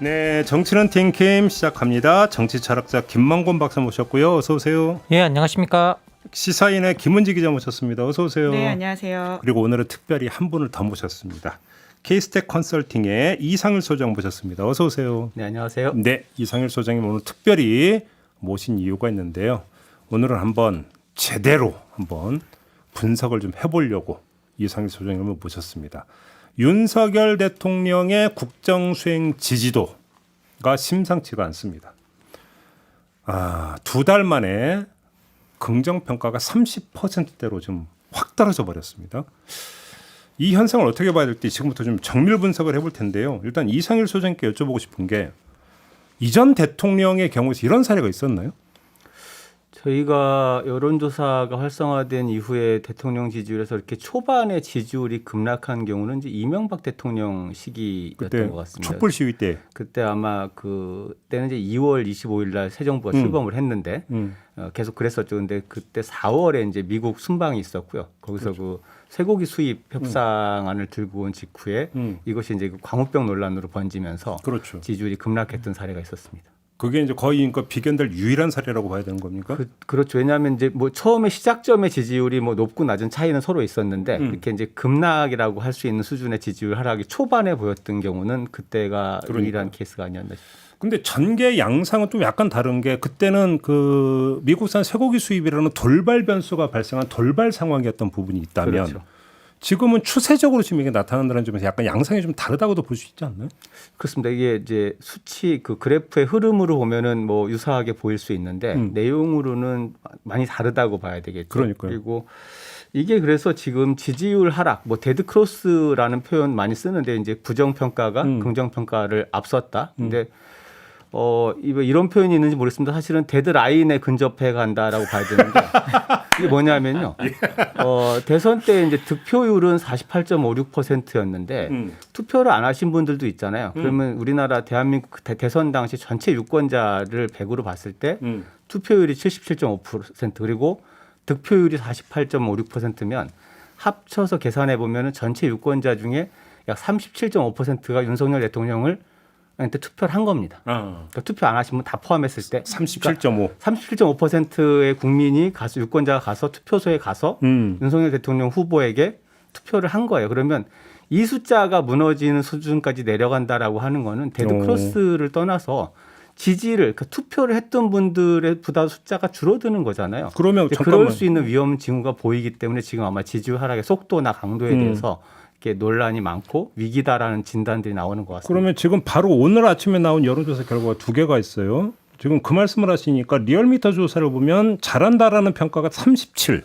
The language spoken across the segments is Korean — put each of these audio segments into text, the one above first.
네, 정치는 팅킴 시작합니다. 정치 철학자 김만곤 박사 모셨고요. 어서 오세요. 예, 안녕하십니까. 시사인의 김은지 기자 모셨습니다. 어서 오세요. 네, 안녕하세요. 그리고 오늘은 특별히 한 분을 더 모셨습니다. K스택 컨설팅의 이상일 소장 모셨습니다. 어서 오세요. 네, 안녕하세요. 네, 이상일 소장님 오늘 특별히 모신 이유가 있는데요. 오늘은 한번 제대로 한번 분석을 좀 해보려고 이상일 소장님을 모셨습니다. 윤석열 대통령의 국정수행 지지도가 심상치가 않습니다. 두 달 만에 긍정평가가 30%대로 좀 확 떨어져 버렸습니다. 이 현상을 어떻게 봐야 될지 지금부터 좀 정밀 분석을 해볼 텐데요. 일단 이상일 소장님께 여쭤보고 싶은 게 이전 대통령의 경우에서 이런 사례가 있었나요? 저희가 여론조사가 활성화된 이후에 대통령 지지율에서 이렇게 초반에 지지율이 급락한 경우는 이제 이명박 대통령 시기였던 것 같습니다. 촛불 시위 때. 그때 아마 그때는 이제 2월 25일 날 새 정부가 출범을 했는데 계속 그랬었죠. 근데 그때 4월에 이제 미국 순방이 있었고요. 거기서 그렇죠. 그 쇠고기 수입 협상안을 들고 온 직후에 이것이 이제 그 광우병 논란으로 번지면서 그렇죠. 지지율이 급락했던 사례가 있었습니다. 그게 이제 거의 그러니까 비견될 유일한 사례라고 봐야 되는 겁니까? 그렇죠. 왜냐하면 이제 뭐 처음에 시작점의 지지율이 뭐 높고 낮은 차이는 서로 있었는데 이렇게 이제 급락이라고 할 수 있는 수준의 지지율 하락이 초반에 보였던 경우는 그때가 유일한 케이스가 아니었나 싶습니다. 근데 전개 양상은 또 약간 다른 게 그때는 그 미국산 쇠고기 수입이라는 돌발 변수가 발생한 돌발 상황이었던 부분이 있다면 그렇죠. 지금은 추세적으로 지금 이게 나타난다는 점에서 약간 양상이 좀 다르다고도 볼 수 있지 않나요? 그렇습니다. 이게 이제 수치 그 그래프의 흐름으로 보면은 뭐 유사하게 보일 수 있는데 내용으로는 많이 다르다고 봐야 되겠죠. 그러니까요. 그리고 이게 그래서 지금 지지율 하락, 뭐 데드 크로스라는 표현 많이 쓰는데 이제 부정 평가가 긍정 평가를 앞섰다. 근데 이런 표현이 있는지 모르겠습니다. 사실은 데드라인에 근접해 간다라고 봐야 되는데 이게 뭐냐면요. 대선 때 이제 득표율은 48.56%였는데 투표를 안 하신 분들도 있잖아요. 그러면 우리나라 대한민국 대선 당시 전체 유권자를 100으로 봤을 때 투표율이 77.5% 그리고 득표율이 48.56%면 합쳐서 계산해 보면 전체 유권자 중에 약 37.5%가 윤석열 대통령을 한테 투표를 한 겁니다. 그러니까 투표 안 하신 분 다 포함했을 때 37.5. 37.5%의 국민이 가서 유권자가 가서 투표소에 가서 윤석열 대통령 후보에게 투표를 한 거예요. 그러면 이 숫자가 무너지는 수준까지 내려간다라고 하는 거는 데드 크로스를 떠나서 지지를 그러니까 투표를 했던 분들의 보다 숫자가 줄어드는 거잖아요. 그러면 그럴 수 있는 위험 징후가 보이기 때문에 지금 아마 지지율 하락의 속도나 강도에 대해서 이렇게 논란이 많고 위기다라는 진단들이 나오는 것 같습니다. 그러면 지금 바로 오늘 아침에 나온 여론조사 결과가 두 개가 있어요. 지금 그 말씀을 하시니까 리얼미터 조사를 보면 잘한다라는 평가가 37.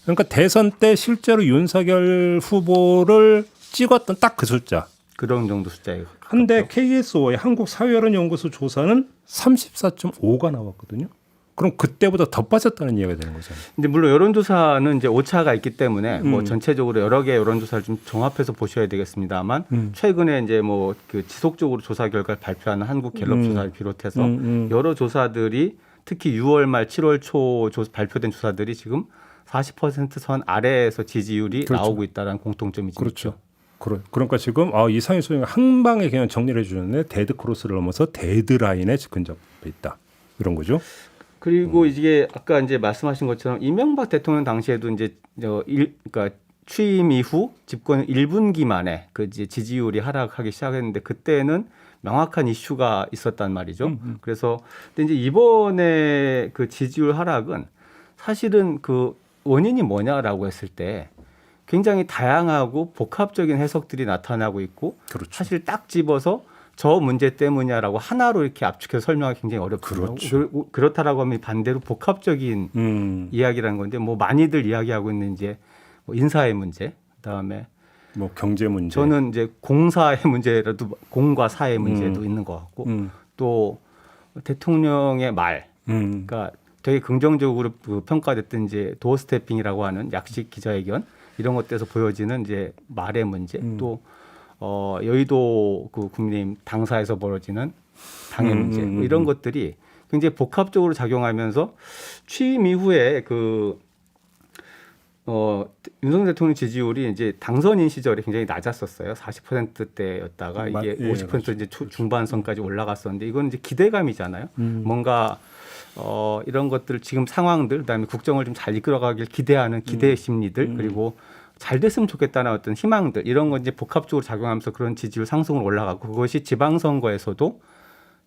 그러니까 대선 때 실제로 윤석열 후보를 찍었던 딱 그 숫자. 그런 정도 숫자예요. 한데 KSO의 한국사회여론연구소 조사는 34.5가 나왔거든요. 그럼 그때보다 더 빠졌다는 이야기가 되는 거잖아요. 근데 물론 여론조사는 이제 오차가 있기 때문에 뭐 전체적으로 여러 개의 여론조사를 좀 종합해서 보셔야 되겠습니다만 최근에 이제 뭐 그 지속적으로 조사 결과를 발표하는 한국 갤럽 조사를 비롯해서 여러 조사들이 특히 6월 말 7월 초 발표된 조사들이 지금 40%선 아래에서 지지율이 그렇죠. 나오고 있다는 공통점이 그렇죠. 그러니까 지금 이상희 소장이 한 방에 그냥 정리를 해주셨네. 데드 크로스를 넘어서 데드라인에 근접해 있다. 이런 거죠. 그리고 이게 아까 이제 말씀하신 것처럼 이명박 대통령 당시에도 이제 그러니까 취임 이후 집권 1분기 만에 그 이제 지지율이 하락하기 시작했는데 그때는 명확한 이슈가 있었단 말이죠. 그래서 근데 이제 이번에 그 지지율 하락은 사실은 그 원인이 뭐냐라고 했을 때 굉장히 다양하고 복합적인 해석들이 나타나고 있고 그렇죠. 사실 딱 집어서 저 문제 때문이냐라고 하나로 이렇게 압축해서 설명하기 굉장히 어렵거든요. 그렇죠. 그렇다라고 하면 반대로 복합적인 이야기라는 건데 뭐 많이들 이야기하고 있는 이제 뭐 인사의 문제, 그다음에 뭐 경제 문제. 저는 이제 공사의 문제라도 공과 사의 문제도 있는 것 같고 또 대통령의 말, 그러니까 되게 긍정적으로 평가됐던 이제 도어 스태핑이라고 하는 약식 기자회견 이런 것들에서 보여지는 이제 말의 문제 또 여의도 그 국민의힘 당사에서 벌어지는 당의 문제 뭐 이런 것들이 굉장히 복합적으로 작용하면서 취임 이후에 그 윤석열 대통령 지지율이 이제 당선인 시절에 굉장히 낮았었어요. 40%대였다가 이게 예, 50% 그렇죠. 이제 중반선까지 올라갔었는데 이건 이제 기대감이잖아요. 뭔가 이런 것들 지금 상황들 그다음에 국정을 좀 잘 이끌어가길 기대하는 기대 심리들 그리고 잘 됐으면 좋겠다는 어떤 희망들 이런 건 이제 복합적으로 작용하면서 그런 지지율 상승으로 올라가고 그것이 지방선거에서도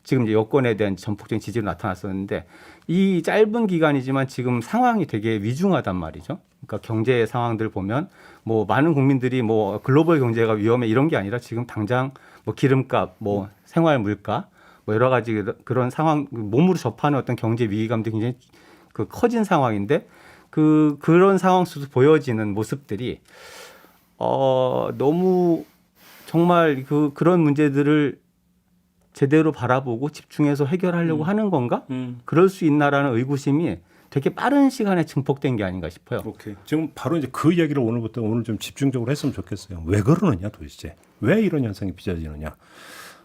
지금 이제 여권에 대한 전폭적인 지지로 나타났었는데 이 짧은 기간이지만 지금 상황이 되게 위중하단 말이죠. 그러니까 경제 상황들 보면 뭐 많은 국민들이 뭐 글로벌 경제가 위험해 이런 게 아니라 지금 당장 뭐 기름값, 뭐 생활 물가, 뭐 여러 가지 그런 상황 몸으로 접하는 어떤 경제 위기감도 굉장히 커진 상황인데 그런 상황 속에서 보여지는 모습들이 너무 정말 그런 문제들을 제대로 바라보고 집중해서 해결하려고 하는 건가? 그럴 수 있나라는 의구심이 되게 빠른 시간에 증폭된 게 아닌가 싶어요. 오케이. 지금 바로 이제 그 이야기를 오늘 좀 집중적으로 했으면 좋겠어요. 왜 그러느냐 도대체? 왜 이런 현상이 빚어지느냐?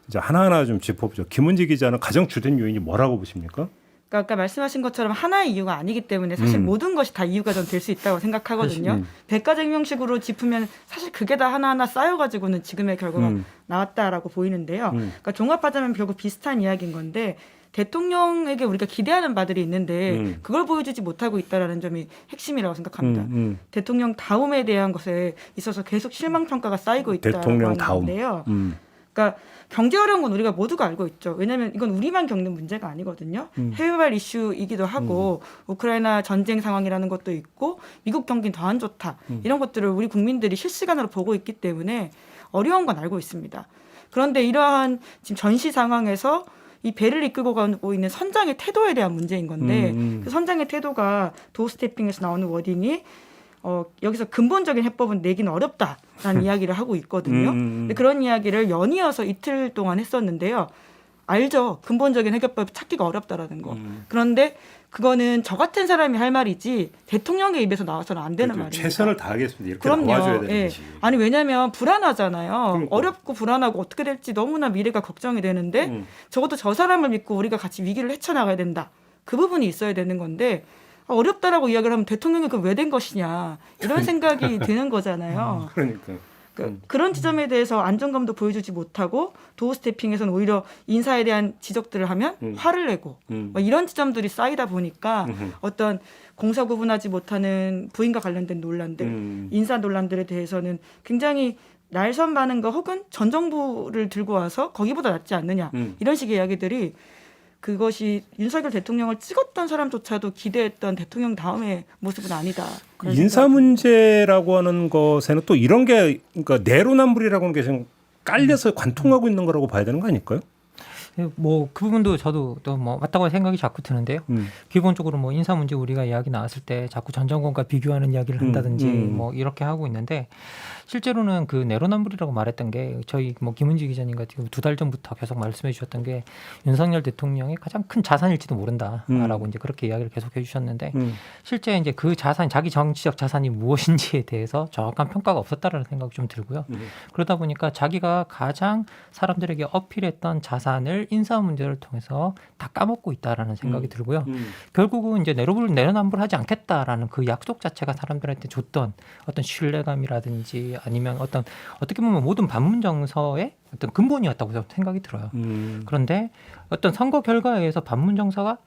이제 하나하나 좀 짚어보죠. 김은지 기자는 가장 주된 요인이 뭐라고 보십니까? 그러니까 아까 말씀하신 것처럼 하나의 이유가 아니기 때문에 사실 모든 것이 다 이유가 전 될 수 있다고 생각하거든요. 백과쟁명식으로 짚으면 사실 그게 다 하나하나 쌓여가지고는 지금의 결과가 나왔다라고 보이는데요. 그러니까 종합하자면 결국 비슷한 이야기인 건데 대통령에게 우리가 기대하는 바들이 있는데 그걸 보여주지 못하고 있다라는 점이 핵심이라고 생각합니다. 대통령 다움에 대한 것에 있어서 계속 실망 평가가 쌓이고 있다고 대통령 다움. 하는데요. 그러니까 경제 어려운 건 우리가 모두가 알고 있죠. 왜냐하면 이건 우리만 겪는 문제가 아니거든요. 해외발 이슈이기도 하고 우크라이나 전쟁 상황이라는 것도 있고 미국 경기는 더 안 좋다. 이런 것들을 우리 국민들이 실시간으로 보고 있기 때문에 어려운 건 알고 있습니다. 그런데 이러한 지금 전시 상황에서 이 배를 이끌고 가고 있는 선장의 태도에 대한 문제인 건데 그 선장의 태도가 도어스태핑에서 나오는 워딩이 여기서 근본적인 해법은 내기는 어렵다라는 이야기를 하고 있거든요. 근데 그런 이야기를 연이어서 이틀 동안 했었는데요. 알죠. 근본적인 해결법 찾기가 어렵다라는 거. 그런데 그거는 저 같은 사람이 할 말이지 대통령의 입에서 나와서는 안 되는 말입니다. 최선을 다하겠습니다. 이렇게 그럼요. 나와줘야 되는 예. 거지. 아니 왜냐하면 불안하잖아요. 그러니까. 어렵고 불안하고 어떻게 될지 너무나 미래가 걱정이 되는데 적어도 저 사람을 믿고 우리가 같이 위기를 헤쳐나가야 된다. 그 부분이 있어야 되는 건데 어렵다라고 이야기를 하면 대통령이 그 왜 된 것이냐 이런 생각이 드는 거잖아요. 그러니까. 그런 지점에 대해서 안정감도 보여주지 못하고 도어스태핑에서는 오히려 인사에 대한 지적들을 하면 화를 내고 뭐 이런 지점들이 쌓이다 보니까 어떤 공사 구분하지 못하는 부인과 관련된 논란들, 인사 논란들에 대해서는 굉장히 날선 많은 거 혹은 전 정부를 들고 와서 거기보다 낫지 않느냐 이런 식의 이야기들이 그것이 윤석열 대통령을 찍었던 사람조차도 기대했던 대통령 다음의 모습은 아니다. 인사 문제라고 하는 것에는 또 이런 게 그러니까 내로남불이라고 하는 게 지금 깔려서 관통하고 있는 거라고 봐야 되는 거 아닐까요? 뭐 그 부분도 저도 또 뭐 맞다고 생각이 자꾸 드는데요. 기본적으로 뭐 인사 문제 우리가 이야기 나왔을 때 자꾸 전 정권과 비교하는 이야기를 한다든지 뭐 이렇게 하고 있는데 실제로는 그 내로남불이라고 말했던 게 저희 뭐 김은지 기자님 같은 경우 2달 전부터 계속 말씀해 주셨던 게 윤석열 대통령의 가장 큰 자산일지도 모른다라고 이제 그렇게 이야기를 계속해 주셨는데 실제 이제 그 자산 자기 정치적 자산이 무엇인지에 대해서 정확한 평가가 없었다라는 생각이 좀 들고요. 그러다 보니까 자기가 가장 사람들에게 어필했던 자산을 인사 문제를 통해서 다 까먹고 있다라는 생각이 들고요. 결국은 이제 내로남불하지 않겠다라는 그 약속 자체가 사람들한테 줬던 어떤 신뢰감이라든지 아니면 어떻게 보면 모든 반문 정서의 어떤 근본이었다고 생각이 들어요. 그런데 어떤 선거 결과에 의해서 반문 정서가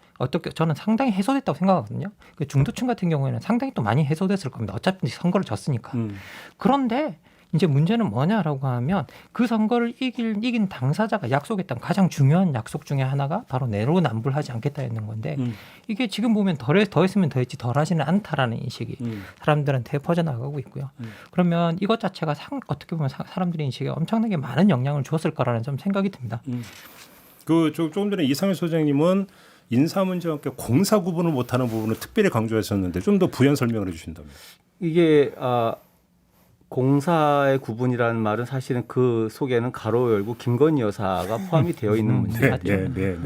저는 상당히 해소됐다고 생각하거든요. 그 중도층 같은 경우에는 상당히 또 많이 해소됐을 겁니다. 어차피 선거를 졌으니까. 그런데 이제 문제는 뭐냐라고 하면 그 선거를 이긴 당사자가 약속했던 가장 중요한 약속 중에 하나가 바로 내로남불하지 않겠다였는 건데 이게 지금 보면 더했으면 더했지 덜하지는 않다라는 인식이 사람들한테 퍼져나가고 있고요. 그러면 이것 자체가 어떻게 보면 사람들의 인식에 엄청나게 많은 영향을 주었을 거라는 좀 생각이 듭니다. 조금 전에 이상일 소장님은 인사 문제와 함께 공사 구분을 못하는 부분을 특별히 강조하셨는데 좀 더 부연 설명을 해주신다면. 이게 공사의 구분이라는 말은 사실은 그 속에는 가로 열고 김건희 여사가 포함이 되어 있는 문제죠. 네.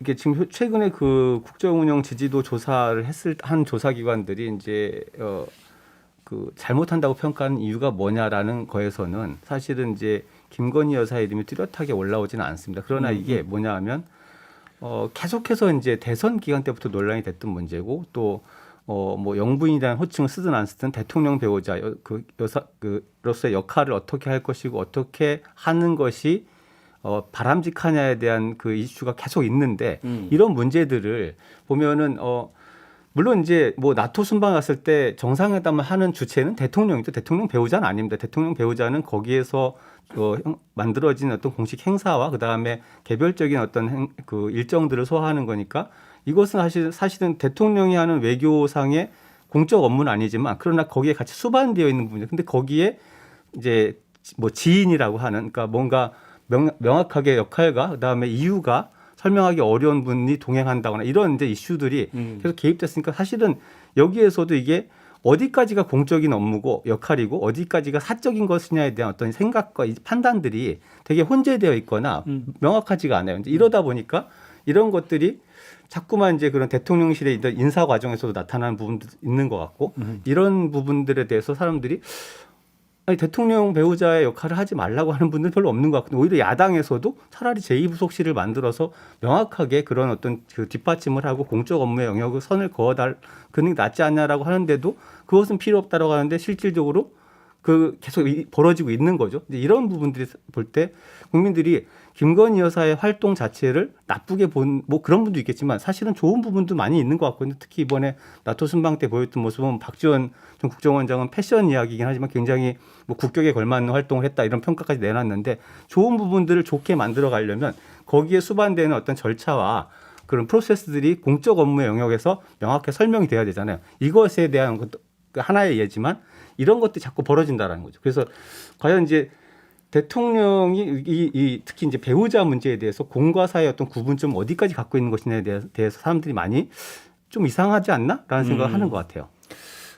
이게 지금 최근에 그 국정운영 지지도 조사를 한 조사기관들이 이제 그 잘못한다고 평가하는 이유가 뭐냐라는 거에서는 사실은 이제 김건희 여사 이름이 뚜렷하게 올라오지는 않습니다. 그러나 이게 뭐냐 하면 계속해서 이제 대선 기간 때부터 논란이 됐던 문제고 또 뭐 영부인에 대한 호칭을 쓰든 안 쓰든 대통령 배우자 그 여사 그로서의 역할을 어떻게 할 것이고 어떻게 하는 것이 바람직하냐에 대한 그 이슈가 계속 있는데 이런 문제들을 보면은 물론 이제 뭐 나토 순방 갔을 때 정상회담을 하는 주체는 대통령이죠. 대통령 배우자는 아닙니다. 대통령 배우자는 거기에서 만들어진 어떤 공식 행사와 그 다음에 개별적인 어떤 그 일정들을 소화하는 거니까 이것은 사실은 대통령이 하는 외교상의 공적 업무는 아니지만 그러나 거기에 같이 수반되어 있는 부분이죠. 근데 거기에 이제 뭐 지인이라고 하는 그러니까 뭔가 명확하게 역할과 그 다음에 이유가 설명하기 어려운 분이 동행한다거나 이런 이제 이슈들이 계속 개입됐으니까 사실은 여기에서도 이게 어디까지가 공적인 업무고 역할이고 어디까지가 사적인 것이냐에 대한 어떤 생각과 판단들이 되게 혼재되어 있거나 명확하지가 않아요. 이제 이러다 보니까 이런 것들이 자꾸만 이제 그런 대통령실의 인사 과정에서도 나타나는 부분도 있는 것 같고 이런 부분들에 대해서 사람들이 아니, 대통령 배우자의 역할을 하지 말라고 하는 분들은 별로 없는 것 같거든요. 오히려 야당에서도 차라리 제2부속실을 만들어서 명확하게 그런 어떤 그 뒷받침을 하고 공적 업무의 영역을 선을 그어달 그는 낫지 않냐라고 하는데도 그것은 필요 없다라고 하는데 실질적으로 그 계속 벌어지고 있는 거죠. 이런 부분들이 볼 때 국민들이 김건희 여사의 활동 자체를 나쁘게 본 뭐 그런 분도 있겠지만 사실은 좋은 부분도 많이 있는 것 같거든요. 특히 이번에 나토 순방 때 보였던 모습은 박지원 전 국정원장은 패션 이야기이긴 하지만 굉장히 뭐 국격에 걸맞는 활동을 했다 이런 평가까지 내놨는데 좋은 부분들을 좋게 만들어 가려면 거기에 수반되는 어떤 절차와 그런 프로세스들이 공적 업무의 영역에서 명확하게 설명이 돼야 되잖아요. 이것에 대한 것도 하나의 예지만 이런 것들이 자꾸 벌어진다라는 거죠. 그래서 과연 이제 대통령이 특히 이제 배우자 문제에 대해서 공과 사의 어떤 구분점 어디까지 갖고 있는 것이냐에 대해서 사람들이 많이 좀 이상하지 않나라는 생각을 하는 것 같아요.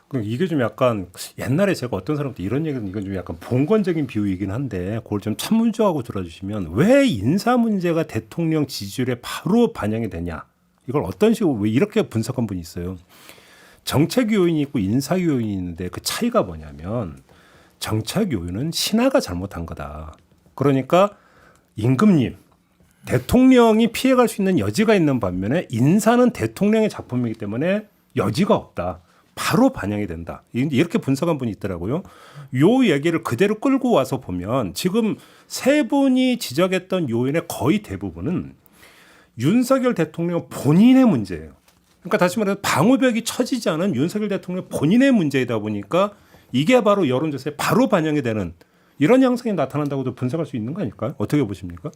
그럼 이게 좀 약간 옛날에 제가 어떤 사람도 이런 얘기는 이건 좀 약간 봉건적인 비유이긴 한데 그걸 좀 참문조하고 들어주시면 왜 인사 문제가 대통령 지지율에 바로 반영이 되냐 이걸 어떤 식으로 왜 이렇게 분석한 분이 있어요. 정책 요인이 있고 인사 요인이 있는데 그 차이가 뭐냐면 정책 요인은 신하가 잘못한 거다. 그러니까 임금님, 대통령이 피해갈 수 있는 여지가 있는 반면에 인사는 대통령의 작품이기 때문에 여지가 없다. 바로 반영이 된다. 이렇게 분석한 분이 있더라고요. 요 얘기를 그대로 끌고 와서 보면 지금 세 분이 지적했던 요인의 거의 대부분은 윤석열 대통령 본인의 문제예요. 그러니까 다시 말해서 방어벽이 처지지 않은 윤석열 대통령 본인의 문제이다 보니까 이게 바로 여론조사에 바로 반영이 되는 이런 양상이 나타난다고도 분석할 수 있는 거 아닐까요? 어떻게 보십니까?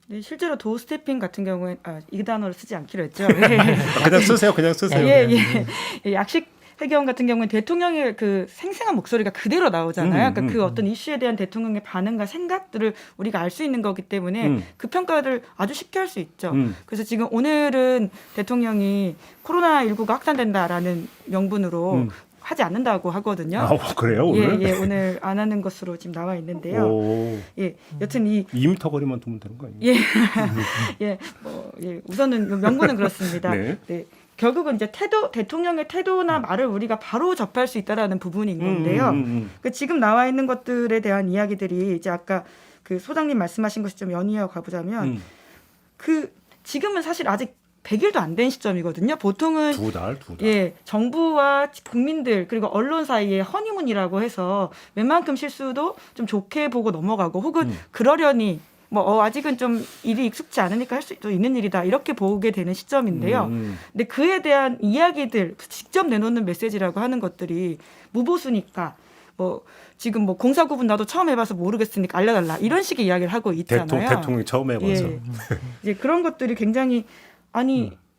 네, 실제로 도스태핑 같은 경우에 이 단어를 쓰지 않기로 했죠. 그냥 쓰세요. 그냥 쓰세요. 예. 약식 해경 같은 경우는 대통령의 그 생생한 목소리가 그대로 나오잖아요. 그러니까 그 어떤 이슈에 대한 대통령의 반응과 생각들을 우리가 알 수 있는 거기 때문에 그 평가를 아주 쉽게 할 수 있죠. 그래서 지금 오늘은 대통령이 코로나19가 확산된다라는 명분으로 하지 않는다고 하거든요. 아, 그래요? 오늘? 예, 오늘 안 하는 것으로 지금 나와 있는데요. 오. 예, 여튼 2m 거리만 두면 되는 거 아니에요? 우선은 명분은 그렇습니다. 네. 네. 결국은 이제 대통령의 태도나 말을 우리가 바로 접할 수 있다라는 부분인 건데요. 그 지금 나와 있는 것들에 대한 이야기들이 이제 아까 그 소장님 말씀하신 것이 좀 연이어 가보자면 그 지금은 사실 아직 100일도 안 된 시점이거든요. 보통은 두 달. 예, 정부와 국민들 그리고 언론 사이에 허니문이라고 해서 웬만큼 실수도 좀 좋게 보고 넘어가고 혹은 그러려니 아직은 좀 일이 익숙지 않으니까 할 수도 있는 일이다 이렇게 보게 되는 시점인데요. 근데 그에 대한 이야기들 직접 내놓는 메시지라고 하는 것들이 무보수니까 지금 공사 구분 나도 처음 해봐서 모르겠으니까 알려달라 이런 식의 이야기를 하고 있잖아요. 대통령이 처음 해봐서. 예. 이제 그런 것들이 굉장히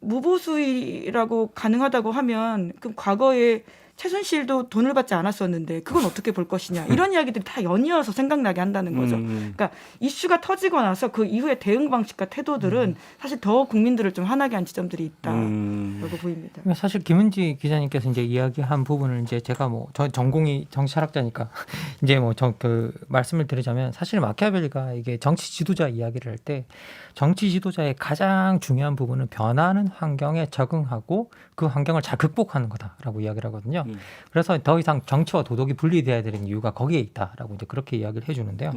무보수라고 가능하다고 하면 그럼 과거에 최순실도 돈을 받지 않았었는데 그건 어떻게 볼 것이냐 이런 이야기들이 다 연이어서 생각나게 한다는 거죠. 그러니까 이슈가 터지고 나서 그 이후의 대응 방식과 태도들은 사실 더 국민들을 좀 화나게 한 지점들이 있다라고 보입니다. 사실 김은지 기자님께서 이제 이야기한 부분을 이제 제가 전공이 정치철학자니까 이제 그 말씀을 드리자면 사실 마키아벨리가 이게 정치 지도자 이야기를 할 때 정치 지도자의 가장 중요한 부분은 변화하는 환경에 적응하고 그 환경을 잘 극복하는 거다라고 이야기를 하거든요. 그래서 더 이상 정치와 도덕이 분리돼야 되는 이유가 거기에 있다라고 이제 그렇게 이야기를 해주는데요.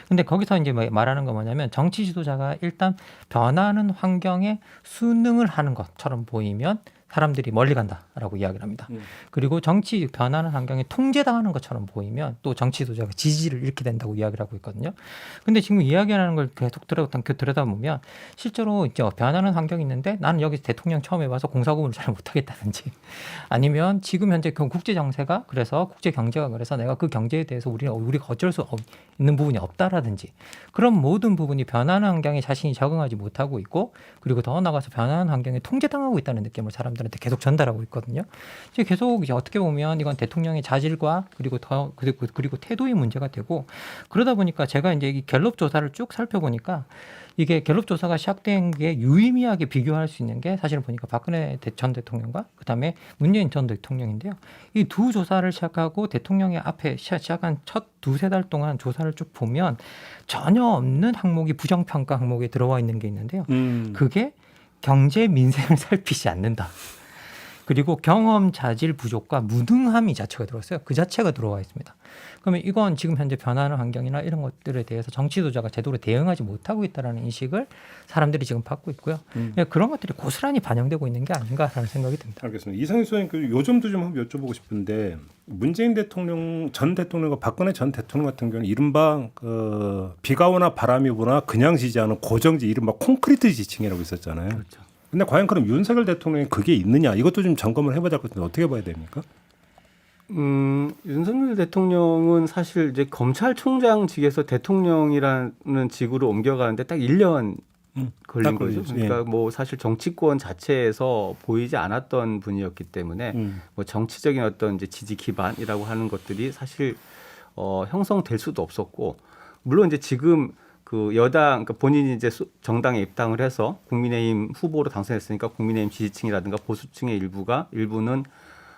근데 거기서 이제 말하는 건 뭐냐면 정치 지도자가 일단 변화하는 환경에 순응을 하는 것처럼 보이면 사람들이 멀리 간다라고 이야기를 합니다. 그리고 정치 변하는 환경에 통제당하는 것처럼 보이면 또 정치 지도자가 지지를 잃게 된다고 이야기를 하고 있거든요. 근데 지금 이야기하는 걸 계속 들여다보면 실제로 이제 변하는 환경이 있는데 나는 여기서 대통령 처음 해봐서 공사구분을 잘 못하겠다든지 아니면 지금 현재 국제 정세가 그래서 국제 경제가 그래서 내가 그 경제에 대해서 우리가 어쩔 수 있는 부분이 없다라든지 그런 모든 부분이 변하는 환경에 자신이 적응하지 못하고 있고 그리고 더 나아가서 변하는 환경에 통제당하고 있다는 느낌을 사람들한테 계속 전달하고 있거든요. 이제 계속 이제 어떻게 보면 이건 대통령의 자질과 그리고 태도의 문제가 되고 그러다 보니까 제가 이제 이 갤럽 조사를 쭉 살펴보니까 이게 갤럽 조사가 시작된 게 유의미하게 비교할 수 있는 게 사실은 보니까 박근혜 전 대통령과 그다음에 문재인 전 대통령인데요. 이 두 조사를 시작하고 대통령의 앞에 시작한 첫 두세 달 동안 조사를 쭉 보면 전혀 없는 항목이 부정평가 항목에 들어와 있는 게 있는데요. 그게 경제 민생을 살피지 않는다. 그리고 경험 자질 부족과 무능함이 자체가 들어왔어요. 그 자체가 들어와 있습니다. 그러면 이건 지금 현재 변하는 환경이나 이런 것들에 대해서 정치 지도자가 제대로 대응하지 못하고 있다는 인식을 사람들이 지금 받고 있고요. 그런 것들이 고스란히 반영되고 있는 게 아닌가라는 생각이 듭니다. 알겠습니다. 이상희 소장님, 요 점도 좀 한번 여쭤보고 싶은데 문재인 대통령 전 대통령과 박근혜 전 대통령 같은 경우는 이른바 비가 오나 바람이 부나 그냥 지지하는 고정지 이른바 콘크리트 지층이라고 있었잖아요. 그렇죠. 근데 과연 그럼 윤석열 대통령이 그게 있느냐 이것도 좀 점검을 해봐야 될 것 같은데 어떻게 봐야 됩니까? 윤석열 대통령은 사실 이제 검찰총장직에서 대통령이라는 직으로 옮겨가는데 딱 1년 걸린 딱 거죠. 걸리죠. 그러니까 예. 뭐 사실 정치권 자체에서 보이지 않았던 분이었기 때문에 뭐 정치적인 어떤 이제 지지 기반이라고 하는 것들이 사실 형성될 수도 없었고 물론 이제 지금 그 여당 그러니까 본인이 이제 정당에 입당을 해서 국민의힘 후보로 당선했으니까 국민의힘 지지층이라든가 보수층의 일부는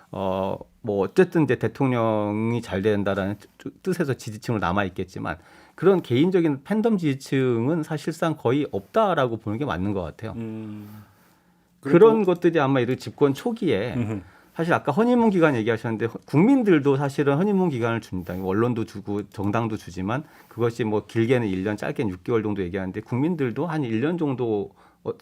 뭐 어쨌든 이제 대통령이 잘 된다라는 뜻에서 지지층으로 남아 있겠지만 그런 개인적인 팬덤 지지층은 사실상 거의 없다라고 보는 게 맞는 것 같아요. 그런 것들이 아마 이런 집권 초기에 사실 아까 허니문 기간 얘기하셨는데 국민들도 사실은 허니문 기간을 줍니다. 언론도 주고 정당도 주지만 그것이 뭐 길게는 1년 짧게는 6개월 정도 얘기하는데 국민들도 한 1년 정도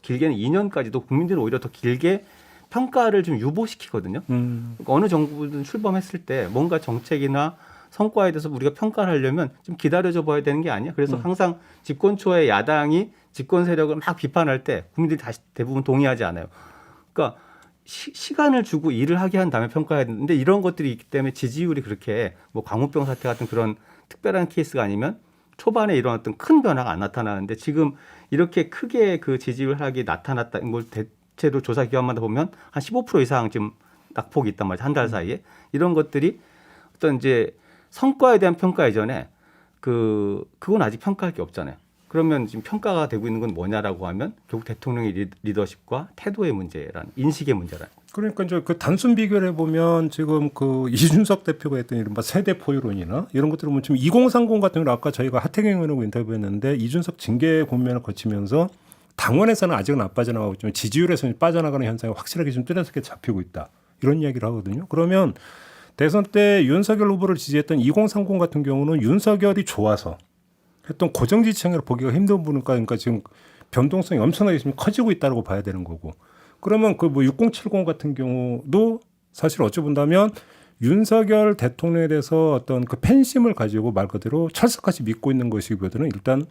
길게는 2년까지도 국민들은 오히려 더 길게 평가를 좀 유보시키거든요. 그러니까 어느 정부든 출범했을 때 뭔가 정책이나 성과에 대해서 우리가 평가를 하려면 좀 기다려줘 봐야 되는 게 아니야. 그래서 항상 집권 초에 야당이 집권 세력을 막 비판할 때 국민들이 다시 대부분 동의하지 않아요. 그러니까 시간을 주고 일을 하게 한 다음에 평가해야 되는데 이런 것들이 있기 때문에 지지율이 그렇게 뭐 광우병 사태 같은 그런 특별한 케이스가 아니면 초반에 이런 어떤 큰 변화가 안 나타나는데 지금 이렇게 크게 그 지지율 하락이 나타났다. 뭘 대체로 조사 기관마다 보면 한 15% 이상 지금 낙폭이 있단 말이에요. 한 달 사이에. 이런 것들이 어떤 이제 성과에 대한 평가 이전에 그건 아직 평가할 게 없잖아요. 그러면 지금 평가가 되고 있는 건 뭐냐라고 하면 결국 대통령의 리더십과 태도의 문제라는 인식의 문제라는. 그러니까 이제 그 단순 비교를 해보면 지금 그 이준석 대표가 했던 이른바 세대 포유론이나 이런 것들을 보면 지금 2030 같은 경우는 아까 저희가 하태경 의원하고 인터뷰했는데 이준석 징계 국면을 거치면서 당원에서는 아직은 안 빠져나가고 있지만 지지율에서는 빠져나가는 현상이 확실하게 좀 뚜렷하게 잡히고 있다. 이런 이야기를 하거든요. 그러면 대선 때 윤석열 후보를 지지했던 2030 같은 경우는 윤석열이 좋아서 했던 고정 지지층으로 보기가 힘든 부분이니까 그러니까 지금 변동성이 엄청나게 지금 커지고 있다고 봐야 되는 거고. 그러면 그 뭐 6070 같은 경우도 사실 어찌 본다면 윤석열 대통령에 대해서 어떤 그 팬심을 가지고 말 그대로 철석같이 믿고 있는 것이기보다는 일단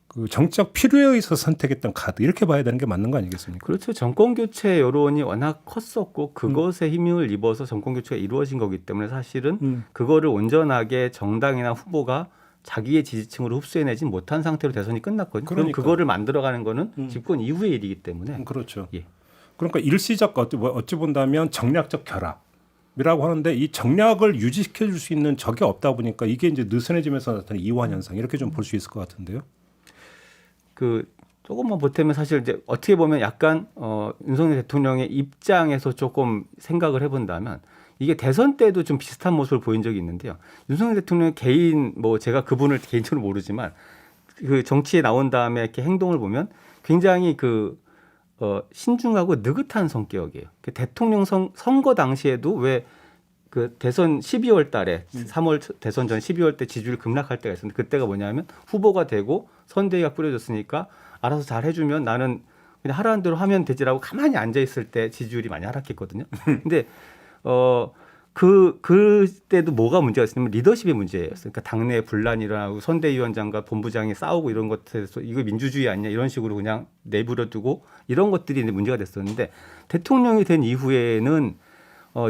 그 정치적 필요에 의해서 선택했던 카드 이렇게 봐야 되는 게 맞는 거 아니겠습니까? 그렇죠. 정권 교체 여론이 워낙 컸었고 그것에 힘을 입어서 정권 교체가 이루어진 거기 때문에 사실은 그거를 온전하게 정당이나 후보가 자기의 지지층으로 흡수해내지 못한 상태로 대선이 끝났거든요. 그럼 그러니까. 그거를 만들어가는 거는 집권 이후의 일이기 때문에. 그렇죠. 예. 그러니까 일시적 어찌 본다면 정략적 결합이라고 하는데 이 정략을 유지시켜 줄 수 있는 적이 없다 보니까 이게 이제 느슨해지면서 나타나는 이완 현상 이렇게 좀 볼 수 있을 것 같은데요. 조금만 보태면 사실 이제 어떻게 보면 약간 윤석열 대통령의 입장에서 조금 생각을 해본다면 이게 대선 때도 좀 비슷한 모습을 보인 적이 있는데요. 윤석열 대통령 개인 뭐 제가 그분을 개인적으로 모르지만 그 정치에 나온 다음에 이렇게 행동을 보면 굉장히 신중하고 느긋한 성격이에요. 그 대통령 선거 당시에도 왜 그 대선 12월 달에 3월 대선 전 12월 때 지지율 급락할 때가 있었는데 그때가 뭐냐면 후보가 되고 선대위가 꾸려졌으니까 알아서 잘 해주면 나는 그냥 하라는 대로 하면 되지라고 가만히 앉아 있을 때 지지율이 많이 하락했거든요. 근데 그때도 뭐가 문제가 있었냐면 리더십의 문제였어요. 그러니까 당내 분란이 일어나고 선대위원장과 본부장이 싸우고 이런 것에서 이거 민주주의 아니냐 이런 식으로 그냥 내버려 두고 이런 것들이 이제 문제가 됐었는데 대통령이 된 이후에는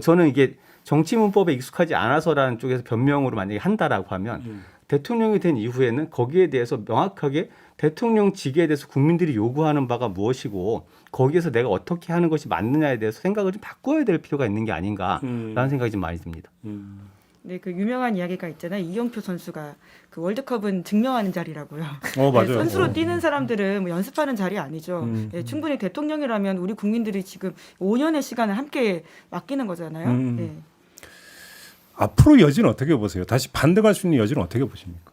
저는 이게 정치 문법에 익숙하지 않아서라는 쪽에서 변명으로 만약에 한다라고 하면 대통령이 된 이후에는 거기에 대해서 명확하게 대통령직에 대해서 국민들이 요구하는 바가 무엇이고 거기에서 내가 어떻게 하는 것이 맞느냐에 대해서 생각을 좀 바꿔야 될 필요가 있는 게 아닌가라는 생각이 좀 많이 듭니다. 네, 그 유명한 이야기가 있잖아요. 이영표 선수가 그 월드컵은 증명하는 자리라고요. 맞아요. 네, 선수로 뛰는 사람들은 뭐 연습하는 자리 아니죠. 네, 충분히 대통령이라면 우리 국민들이 지금 5년의 시간을 함께 맡기는 거잖아요. 네. 앞으로 여지는 어떻게 보세요? 다시 반등할 수 있는 여지는 어떻게 보십니까?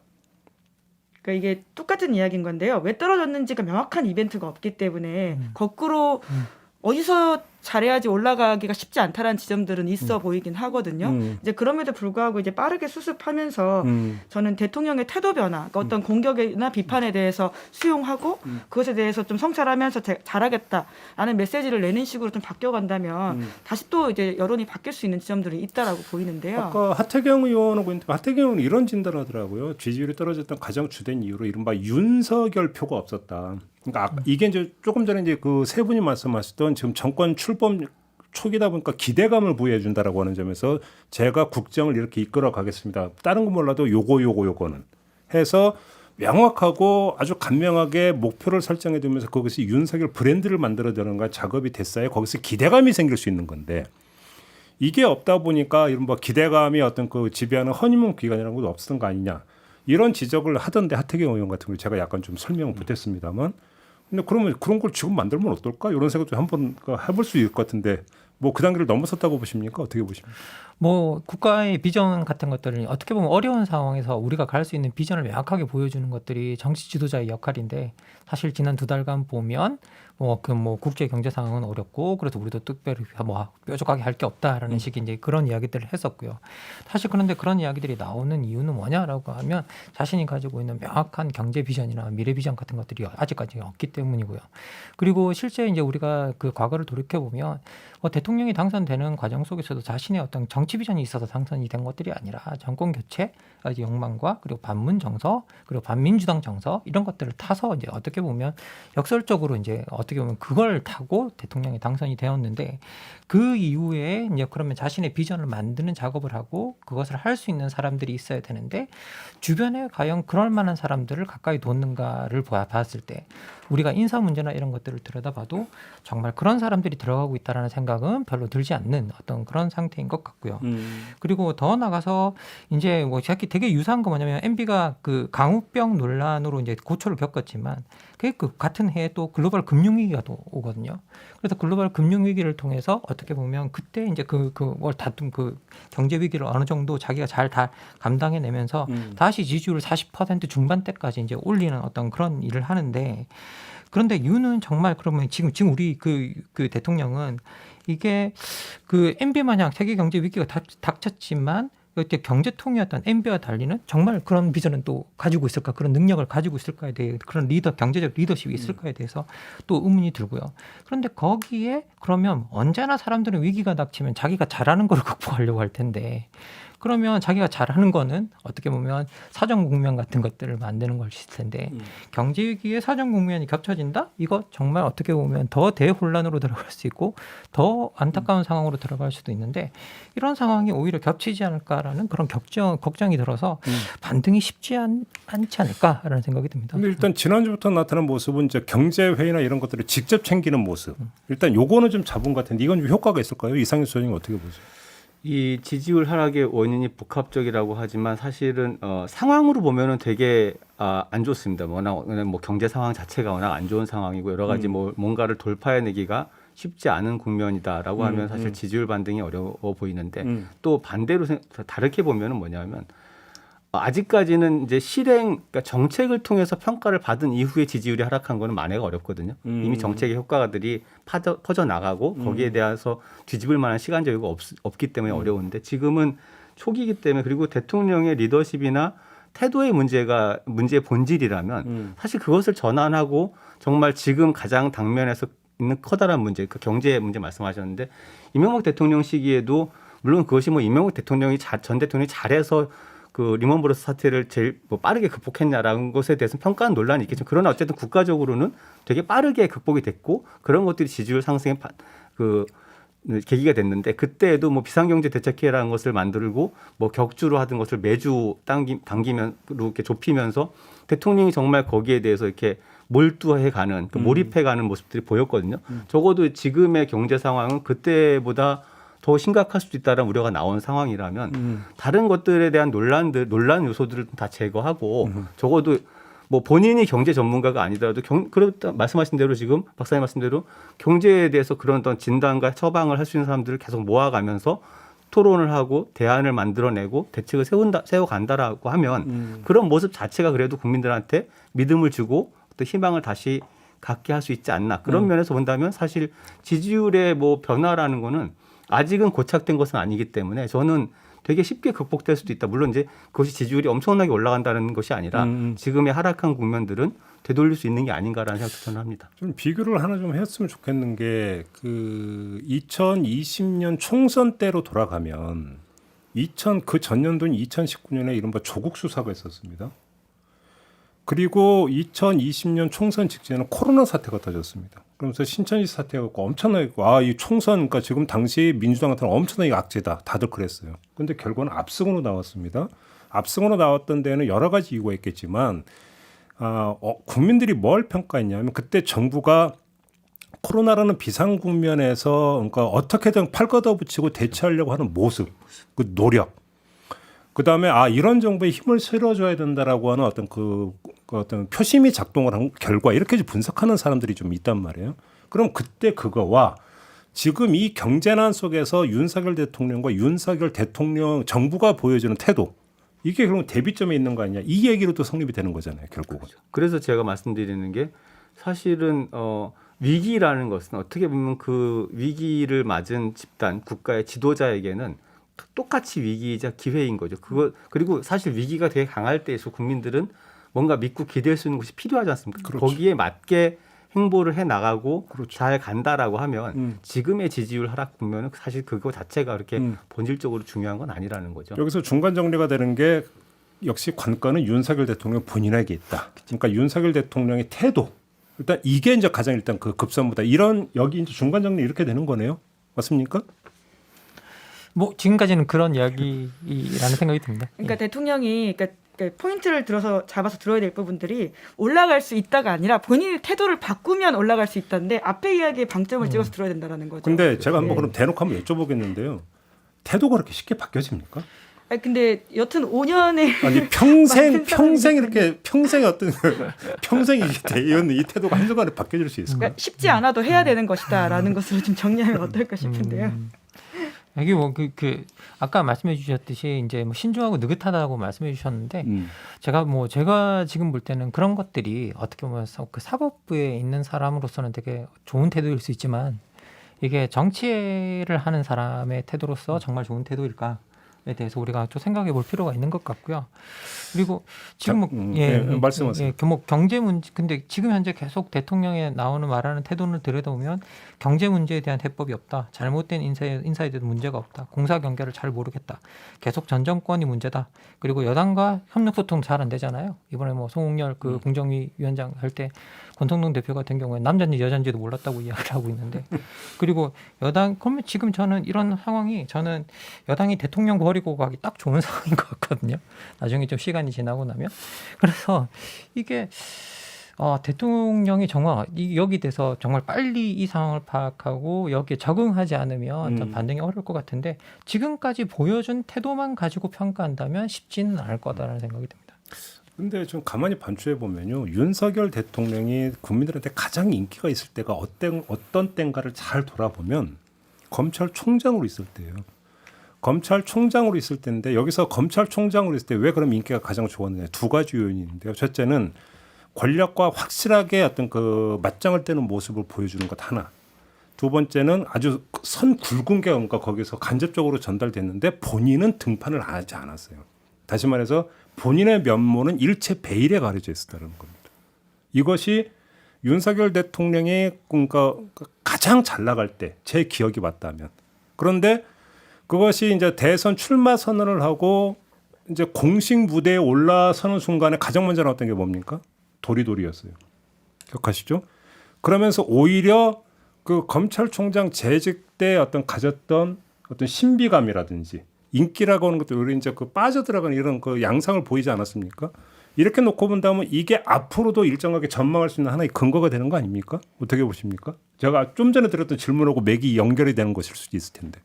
그러니까 이게 똑같은 이야기인 건데요. 왜 떨어졌는지가 명확한 이벤트가 없기 때문에 거꾸로 어디서 잘해야지 올라가기가 쉽지 않다라는 지점들은 있어 보이긴 하거든요. 이제 그럼에도 불구하고 이제 빠르게 수습하면서 저는 대통령의 태도 변화, 그러니까 어떤 공격이나 비판에 대해서 수용하고 그것에 대해서 좀 성찰하면서 잘하겠다라는 메시지를 내는 식으로 좀 바뀌어간다면 다시 또 이제 여론이 바뀔 수 있는 지점들이 있다라고 보이는데요. 아까 하태경 의원하고 있는데 하태경 의원은 이런 진단을 하더라고요. 지지율이 떨어졌던 가장 주된 이유로 이른바 윤석열 표가 없었다. 그러니까 이게 이제 조금 전에 이제 그 세 분이 말씀하셨던 지금 정권 출범 초기다 보니까 기대감을 부여해 준다라고 하는 점에서 제가 국정을 이렇게 이끌어 가겠습니다. 다른 건 몰라도 요거는 해서 명확하고 아주 간명하게 목표를 설정해 두면서 거기서 윤석열 브랜드를 만들어 드는 작업이 됐어야 거기서 기대감이 생길 수 있는 건데 이게 없다 보니까 이른바 기대감이 어떤 그 지배하는 허니문 기간이라는 것도 없었던 거 아니냐. 이런 지적을 하던데 하태경 의원 같은 경우 제가 약간 좀 설명을 못했습니다만 근데 그러면 그런 걸 지금 만들면 어떨까? 이런 생각도 한번 해볼 수 있을 것 같은데 뭐 그 단계를 넘어섰다고 보십니까? 어떻게 보십니까? 뭐 국가의 비전 같은 것들을 어떻게 보면 어려운 상황에서 우리가 갈 수 있는 비전을 명확하게 보여주는 것들이 정치 지도자의 역할인데 사실 지난 2달간 보면 국제 경제 상황은 어렵고 그래서 우리도 특별히 뾰족하게 할 게 없다라는 식의 이제 그런 이야기들을 했었고요. 사실 그런데 그런 이야기들이 나오는 이유는 뭐냐라고 하면 자신이 가지고 있는 명확한 경제 비전이나 미래 비전 같은 것들이 아직까지 없기 때문이고요. 그리고 실제 이제 우리가 그 과거를 돌이켜 보면 대통령이 당선되는 과정 속에서도 자신의 어떤 정치 비전이 있어서 당선이 된 것들이 아니라 정권 교체 욕망과 그리고 반문 정서 그리고 반민주당 정서 이런 것들을 타서 이제 어떻게 보면 역설적으로 이제 어떻게 보면 그걸 타고 대통령이 당선이 되었는데 그 이후에 이제 그러면 자신의 비전을 만드는 작업을 하고 그것을 할 수 있는 사람들이 있어야 되는데 주변에 과연 그럴 만한 사람들을 가까이 뒀는가를 봤을 때 우리가 인사 문제나 이런 것들을 들여다봐도 정말 그런 사람들이 들어가고 있다라는 생각은 별로 들지 않는 어떤 그런 상태인 것 같고요. 그리고 더 나가서 이제 되게 유사한 거 뭐냐면 MB가 그 강우병 논란으로 이제 고초를 겪었지만 그 같은 해에 또 글로벌 금융위기가 또 오거든요. 그래서 글로벌 금융위기를 통해서 어떻게 보면 그때 이제 뭘 다툰 그 경제 위기를 어느 정도 자기가 잘 다 감당해내면서 다시 지지율 40% 중반대까지 이제 올리는 어떤 그런 일을 하는데 그런데 이유는 정말 그러면 지금 우리 그 대통령은 이게 그 MB 마냥 세계 경제 위기가 닥쳤지만 그때 경제통이었던 MB와 달리는 정말 그런 비전은 또 가지고 있을까, 그런 능력을 가지고 있을까에 대해 그런 경제적 리더십이 있을까에 대해서 또 의문이 들고요. 그런데 거기에 그러면 언제나 사람들은 위기가 닥치면 자기가 잘하는 걸 극복하려고 할 텐데 그러면 자기가 잘하는 거는 어떻게 보면 사정 국면 같은 것들을 만드는 것일 텐데 경제 위기에 사정 국면이 겹쳐진다? 이거 정말 어떻게 보면 더 대혼란으로 들어갈 수 있고 더 안타까운 상황으로 들어갈 수도 있는데 이런 상황이 오히려 겹치지 않을까라는 그런 걱정이 들어서 반등이 쉽지 않지 않을까라는 생각이 듭니다. 근데 일단 지난주부터 나타난 모습은 이제 경제 회의나 이런 것들을 직접 챙기는 모습. 일단 요거는 좀 잡은 것 같은데 이건 좀 효과가 있을까요? 이상희 소장님 어떻게 보세요? 이 지지율 하락의 원인이 복합적이라고 하지만 사실은 상황으로 보면은 되게 안 좋습니다. 워낙 뭐 경제 상황 자체가 워낙 안 좋은 상황이고 여러 가지 뭔가를 돌파해내기가 쉽지 않은 국면이다라고 하면 사실 지지율 반등이 어려워 보이는데 또 반대로 다르게 보면은 뭐냐면 아직까지는 이제 그러니까 정책을 통해서 평가를 받은 이후에 지지율이 하락한 거는 만회가 어렵거든요. 이미 정책의 효과들이 퍼져 나가고 거기에 대해서 뒤집을 만한 시간적 여유가 없기 때문에 어려운데 지금은 초기이기 때문에 그리고 대통령의 리더십이나 태도의 문제의 본질이라면 사실 그것을 전환하고 정말 지금 가장 당면에서 있는 커다란 문제, 그 경제 문제 말씀하셨는데 이명박 대통령 시기에도 물론 그것이 뭐 이명박 대통령이 전 대통령이 잘해서 그 리먼 브러스 사태를 제일 뭐 빠르게 극복했냐라는 것에 대해서 평가하는 논란이 있겠지만 그러나 어쨌든 국가적으로는 되게 빠르게 극복이 됐고 그런 것들이 지지율 상승의 그 계기가 됐는데 그때에도 뭐 비상경제대책회라는 것을 만들고 뭐 격주로 하던 것을 매주 당기면 이렇게 좁히면서 대통령이 정말 거기에 대해서 이렇게 몰두해가는 몰입해가는 모습들이 보였거든요. 적어도 지금의 경제 상황은 그때보다 더 심각할 수도 있다는 우려가 나온 상황이라면 다른 것들에 대한 논란 요소들을 다 제거하고 적어도 뭐 본인이 경제 전문가가 아니더라도 그렇다 말씀하신 대로 지금 박사님 말씀대로 경제에 대해서 그런 어떤 진단과 처방을 할 수 있는 사람들을 계속 모아가면서 토론을 하고 대안을 만들어내고 대책을 세워간다라고 하면 그런 모습 자체가 그래도 국민들한테 믿음을 주고 또 희망을 다시 갖게 할 수 있지 않나 그런 면에서 본다면 사실 지지율의 뭐 변화라는 거는 아직은 고착된 것은 아니기 때문에 저는 되게 쉽게 극복될 수도 있다. 물론 이제 그것이 지지율이 엄청나게 올라간다는 것이 아니라 지금의 하락한 국면들은 되돌릴 수 있는 게 아닌가라는 생각도 저는 합니다. 좀 비교를 하나 좀 했으면 좋겠는 게 그 2020년 총선 때로 돌아가면 그 전년도인 2019년에 이른바 조국 수사가 있었습니다. 그리고 2020년 총선 직전에는 코로나 사태가 터졌습니다. 그러면서 신천지 사태가 엄청나게 이 총선 그러니까 지금 당시 민주당한테는 엄청나게 악재다. 다들 그랬어요. 그런데 결과는 압승으로 나왔습니다. 압승으로 나왔던 데에는 여러 가지 이유가 있겠지만 국민들이 뭘 평가했냐면 그때 정부가 코로나라는 비상 국면에서 그러니까 어떻게든 팔 걷어붙이고 대처하려고 하는 모습, 그 노력. 그다음에 이런 정부에 힘을 실어줘야 된다라고 하는 어떤 그 어떤 표심이 작동을 한 결과 이렇게 분석하는 사람들이 좀 있단 말이에요. 그럼 그때 그거와 지금 이 경제난 속에서 윤석열 대통령과 윤석열 대통령 정부가 보여주는 태도 이게 그럼 대비점에 있는 거 아니냐 이 얘기로 또 성립이 되는 거잖아요. 결국은. 그렇죠. 그래서 제가 말씀드리는 게 사실은 위기라는 것은 어떻게 보면 그 위기를 맞은 집단 국가의 지도자에게는 똑같이 위기이자 기회인 거죠. 그리고 사실 위기가 되게 강할 때에서 국민들은 뭔가 믿고 기댈 수 있는 것이 필요하지 않습니까? 그렇죠. 거기에 맞게 행보를 해 나가고 그렇죠. 잘 간다라고 하면 지금의 지지율 하락 보면은 사실 그거 자체가 그렇게 본질적으로 중요한 건 아니라는 거죠. 여기서 중간 정리가 되는 게 역시 관건은 윤석열 대통령 본인에게 있다. 그러니까 윤석열 대통령의 태도. 일단 이게 이제 가장 일단 그 급선무다. 이런 여기 이제 중간 정리 이렇게 되는 거네요. 맞습니까? 뭐 지금까지는 그런 이야기라는 생각이 듭니다. 그러니까 대통령이 포인트를 잡아서 들어야 될 부분들이 올라갈 수 있다가 아니라 본인의 태도를 바꾸면 올라갈 수 있다는데 앞에 이야기에 방점을 찍어서 들어야 된다는 거죠. 근데 제가 한번 그럼 대놓고 한번 여쭤보겠는데요. 태도가 그렇게 쉽게 바뀌어집니까? 근데 여튼 5년에 아니 평생 이렇게 평생의 어떤 평생이 되어있는 이 태도가 한순간에 바뀌어질 수 있을까요? 그러니까 쉽지 않아도 해야 되는 것이다라는 것으로 좀 정리하면 어떨까 싶은데요. 여기 뭐 아까 말씀해 주셨듯이 이제 뭐 신중하고 느긋하다고 말씀해 주셨는데 제가 지금 볼 때는 그런 것들이 어떻게 보면 그 사법부에 있는 사람으로서는 되게 좋은 태도일 수 있지만 이게 정치를 하는 사람의 태도로서 정말 좋은 태도일까? 에 대해서 우리가 좀 생각해 볼 필요가 있는 것 같고요. 그리고 지금 말씀하세요. 뭐 경제 문제 근데 지금 현재 계속 대통령에 말하는 태도를 들여다보면 경제 문제에 대한 해법이 없다. 잘못된 인사에 대한 문제가 없다. 공사 경계를 잘 모르겠다. 계속 전 정권이 문제다. 그리고 여당과 협력 소통 잘 안 되잖아요. 이번에 뭐 송웅열 공정위 위원장 할 때 권성동 대표 같은 경우에 남자인지 여자인지도 몰랐다고 이야기를 하고 있는데 그리고 그러면 지금 저는 이런 상황이 여당이 대통령 버리고 가기 딱 좋은 상황인 것 같거든요. 나중에 좀 시간이 지나고 나면. 그래서 이게 대통령이 정말 여기 대해서 정말 빨리 이 상황을 파악하고 여기에 적응하지 않으면 반등이 어려울 것 같은데 지금까지 보여준 태도만 가지고 평가한다면 쉽지는 않을 거다라는 생각이 듭니다. 근데 좀 가만히 반추해 보면요, 윤석열 대통령이 국민들한테 가장 인기가 있을 때가 어떤 때인가를 잘 돌아보면 검찰총장으로 있을 때예요. 검찰총장으로 있을 때인데 여기서 검찰총장으로 있을 때 왜 그럼 인기가 가장 좋았느냐? 두 가지 요인이 있는데요. 첫째는 권력과 확실하게 어떤 그 맞짱을 떼는 모습을 보여주는 것 하나. 두 번째는 아주 선 굵은 게 뭔가 거기서 간접적으로 전달됐는데 본인은 등판을 하지 않았어요. 다시 말해서 본인의 면모는 일체 베일에 가려져 있었다는 겁니다. 이것이 윤석열 대통령이 그러니까 가장 잘 나갈 때 제 기억이 맞다면 그런데 그것이 이제 대선 출마 선언을 하고 이제 공식 무대에 올라서는 순간에 가장 먼저 나왔던 게 뭡니까? 도리도리였어요. 기억하시죠? 그러면서 오히려 그 검찰총장 재직 때 어떤 가졌던 어떤 신비감이라든지 인기라고 하는 것도 우리 이제 그 빠져들어가는 이런 그 양상을 보이지 않았습니까? 이렇게 놓고 본다면 이게 앞으로도 일정하게 전망할 수 있는 하나의 근거가 되는 거 아닙니까? 어떻게 보십니까? 제가 좀 전에 드렸던 질문하고 맥이 연결이 되는 것일 수도 있을 텐데.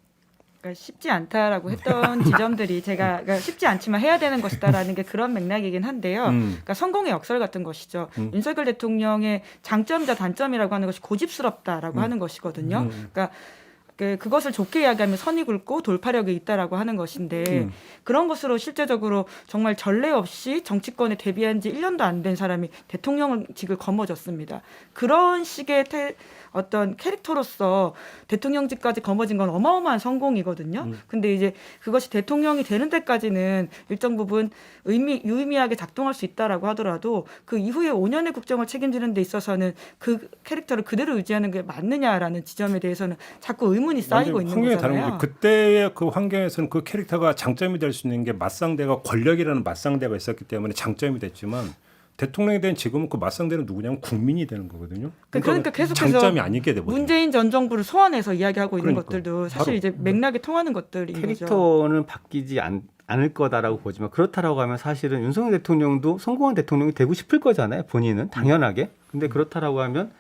그러니까 쉽지 않다라고 했던 지점들이 제가 그러니까 쉽지 않지만 해야 되는 것이다라는 게 그런 맥락이긴 한데요. 그러니까 성공의 역설 같은 것이죠. 윤석열 대통령의 장점이자 단점이라고 하는 것이 고집스럽다라고 하는 것이거든요. 그러니까 그것을 좋게 이야기하면 선이 굵고 돌파력이 있다라고 하는 것인데 그런 것으로 실제적으로 정말 전례 없이 정치권에 데뷔한 지 1년도 안 된 사람이 대통령직을 거머쥐었습니다. 그런 식의 어떤 캐릭터로서 대통령직까지 거머쥔 건 어마어마한 성공이거든요. 근데 이제 그것이 대통령이 되는 데까지는 일정 부분 유의미하게 작동할 수 있다라고 하더라도 그 이후에 5년의 국정을 책임지는 데 있어서는 그 캐릭터를 그대로 유지하는 게 맞느냐라는 지점에 대해서는 자꾸 의문이 쌓이고 있는 환경이 거잖아요. 다른 거죠. 그때의 그 환경에서는 그 캐릭터가 장점이 될 수 있는 게 맞상대가 권력이라는 맞상대가 있었기 때문에 장점이 됐지만 대통령이 된 지금은 그 맞상대는 누구냐면 국민이 되는 거거든요. 그러니까 계속해서 장점이 아니게 돼버려요. 문재인 전 정부를 소환해서 이야기하고 있는 그러니까. 것들도 사실 바로. 이제 맥락이 통하는 것들인 거죠. 캐릭터는 바뀌지 않을 거다라고 보지만 그렇다라고 하면 사실은 윤석열 대통령도 성공한 대통령이 되고 싶을 거잖아요. 본인은 당연하게. 근데 그렇다라고 하면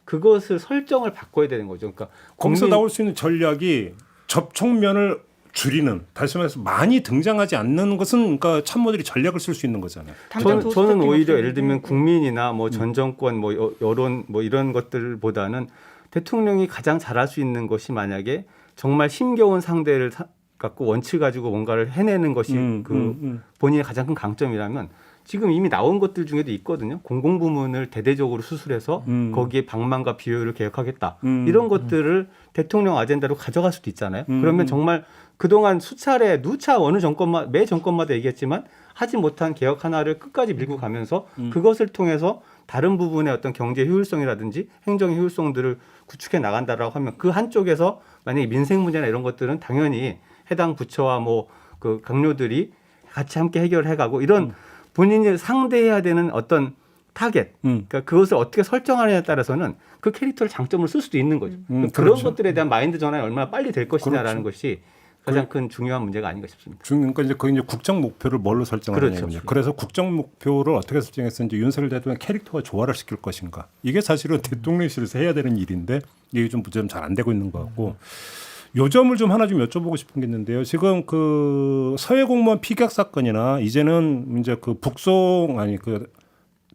그것을 설정을 바꿔야 되는 거죠. 그러니까 거기서 나올 수 있는 전략이 접촉면을 줄이는, 다시 말해서 많이 등장하지 않는 것은 그러니까 참모들이 전략을 쓸 수 있는 거잖아요. 저는 오히려 예를 들면 국민이나 뭐 전 정권 뭐 여론 뭐 이런 것들보다는 대통령이 가장 잘할 수 있는 것이 만약에 정말 힘겨운 상대를 갖고 원칙 가지고 뭔가를 해내는 것이 본인의 가장 큰 강점이라면 지금 이미 나온 것들 중에도 있거든요. 공공부문을 대대적으로 수술해서 거기에 방만과 비효율을 개혁하겠다. 이런 것들을 대통령 아젠다로 가져갈 수도 있잖아요. 그러면 정말 그동안 수차례 누차 어느 정권마다 매 정권마다 얘기했지만 하지 못한 개혁 하나를 끝까지 밀고 가면서 그것을 통해서 다른 부분의 어떤 경제 효율성이라든지 행정의 효율성들을 구축해 나간다라고 하면 그 한쪽에서 만약에 민생 문제나 이런 것들은 당연히 해당 부처와 뭐 그 강료들이 같이 함께 해결해가고 이런 본인이 상대해야 되는 어떤 타겟, 그러니까 그것을 어떻게 설정하느냐에 따라서는 그 캐릭터를 장점으로 쓸 수도 있는 거죠. 그런 그렇죠. 것들에 대한 마인드 전환이 얼마나 빨리 될 것이냐라는 것이 가장 큰 중요한 문제가 아닌가 싶습니다. 그러니까 이제 그 이제 국정 목표를 뭘로 설정하느냐. 그렇죠. 그래서 국정 목표를 어떻게 설정했었는지 윤석열 대통령 캐릭터와 조화를 시킬 것인가. 이게 사실은 대통령실에서 해야 되는 일인데 이게 좀 잘 안 되고 있는 것 같고. 요 점을 좀 하나 좀 여쭤보고 싶은 게 있는데요. 지금 그 서해 공무원 피격 사건이나 이제는 이제 그 그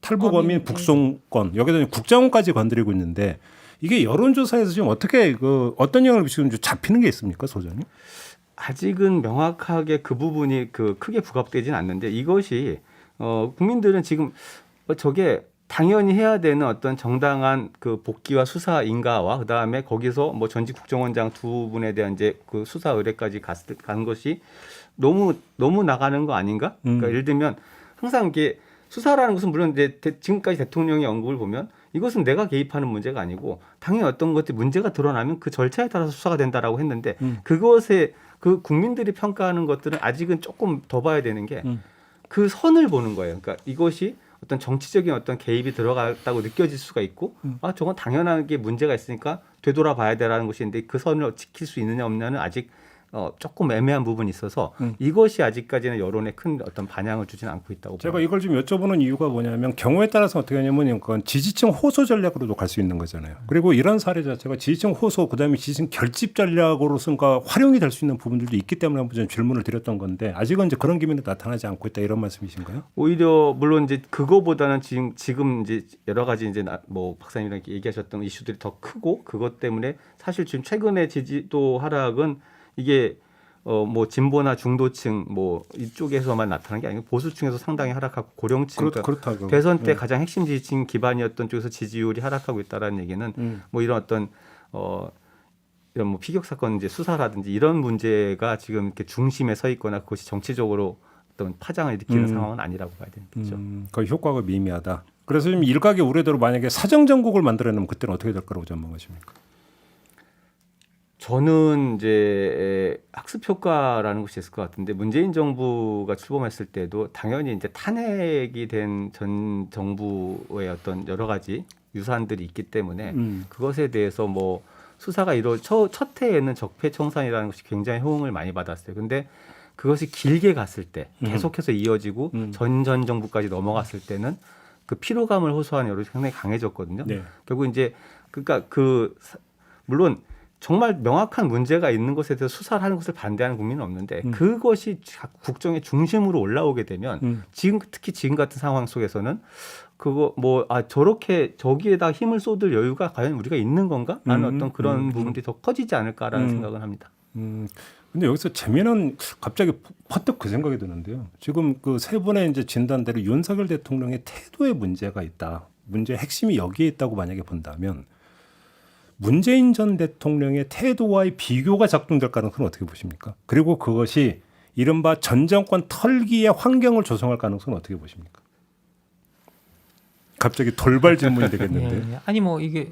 탈북어민 북송권 여기다 국정원까지 건드리고 있는데 이게 여론조사에서 지금 어떻게 그 어떤 영향을 지금 잡히는 게 있습니까, 소장님? 아직은 명확하게 그 부분이 그 크게 부각되지는 않는데 이것이 국민들은 지금 저게 당연히 해야 되는 어떤 정당한 그 복귀와 수사 인가와 그다음에 거기서 뭐 전직 국정원장 두 분에 대한 이제 그 수사 의뢰까지 간 것이 너무 나가는 거 아닌가? 그러니까 예를 들면 항상 이게 수사라는 것은 물론 이제 지금까지 대통령의 언급을 보면 이것은 내가 개입하는 문제가 아니고 당연히 어떤 것들이 문제가 드러나면 그 절차에 따라서 수사가 된다라고 했는데 그것에 그 국민들이 평가하는 것들은 아직은 조금 더 봐야 되는 게 그 선을 보는 거예요. 그러니까 이것이 어떤 정치적인 어떤 개입이 들어갔다고 느껴질 수가 있고 아 저건 당연하게 문제가 있으니까 되돌아봐야 되라는 것이 있는데 그 선을 지킬 수 있느냐 없느냐는 아직 조금 애매한 부분이 있어서 이것이 아직까지는 여론에 큰 어떤 반향을 주지는 않고 있다고 제가 봅니다. 이걸 좀 여쭤보는 이유가 뭐냐면 경우에 따라서 어떻게 하냐면 그건 지지층 호소 전략으로도 갈 수 있는 거잖아요. 그리고 이런 사례 자체가 지지층 호소 그다음에 지지층 결집 전략으로서가 활용이 될 수 있는 부분들도 있기 때문에 한번 좀 질문을 드렸던 건데 아직은 이제 그런 기미는 나타나지 않고 있다 이런 말씀이신가요? 오히려 물론 이제 그거보다는 지금 이제 여러 가지 이제 뭐 박사님이랑 얘기하셨던 이슈들이 더 크고 그것 때문에 사실 지금 최근의 지지도 하락은 이게 뭐 진보나 중도층 뭐 이쪽에서만 나타난 게 아니고 보수층에서 상당히 하락하고 고령층 그렇다고. 대선 때 가장 핵심 지지층 기반이었던 쪽에서 지지율이 하락하고 있다라는 얘기는 뭐 이런 어떤 이런 뭐 피격 사건 이제 수사라든지 이런 문제가 지금 이렇게 중심에 서 있거나 그것이 정치적으로 어떤 파장을 일으키는 상황은 아니라고 봐야 되는 거죠. 그 효과가 미미하다. 그래서 지금 일각의 우려대로 만약에 사정정국을 만들어내면 그때는 어떻게 될 거라고 전망하십니까? 저는 이제 학습 효과라는 것이 있을 것 같은데 문재인 정부가 출범했을 때도 당연히 이제 탄핵이 된 전 정부의 어떤 여러 가지 유산들이 있기 때문에 그것에 대해서 뭐 수사가 첫 해에는 적폐청산이라는 것이 굉장히 호응을 많이 받았어요. 근데 그것이 길게 갔을 때 계속해서 이어지고 전 정부까지 넘어갔을 때는 그 피로감을 호소하는 여론이 상당히 강해졌거든요. 네. 결국 이제 그러니까 물론 정말 명확한 문제가 있는 것에 대해서 수사를 하는 것을 반대하는 국민은 없는데 그것이 국정의 중심으로 올라오게 되면 특히 지금 같은 상황 속에서는 그거 저렇게 저기에다 힘을 쏟을 여유가 과연 우리가 있는 건가? 라는 어떤 그런 부분들이 더 커지지 않을까라는 생각은 합니다. 근데 여기서 재미는 갑자기 퍼뜩 그 생각이 드는데요. 지금 그 세 분의 이제 진단대로 윤석열 대통령의 태도에 문제가 있다. 문제의 핵심이 여기에 있다고 만약에 본다면 문재인 전 대통령의 태도와의 비교가 작동될 가능성은 어떻게 보십니까? 그리고 그것이 이른바 전 정권 털기의 환경을 조성할 가능성은 어떻게 보십니까? 갑자기 돌발 질문이 되겠는데. 예. 아니 뭐 이게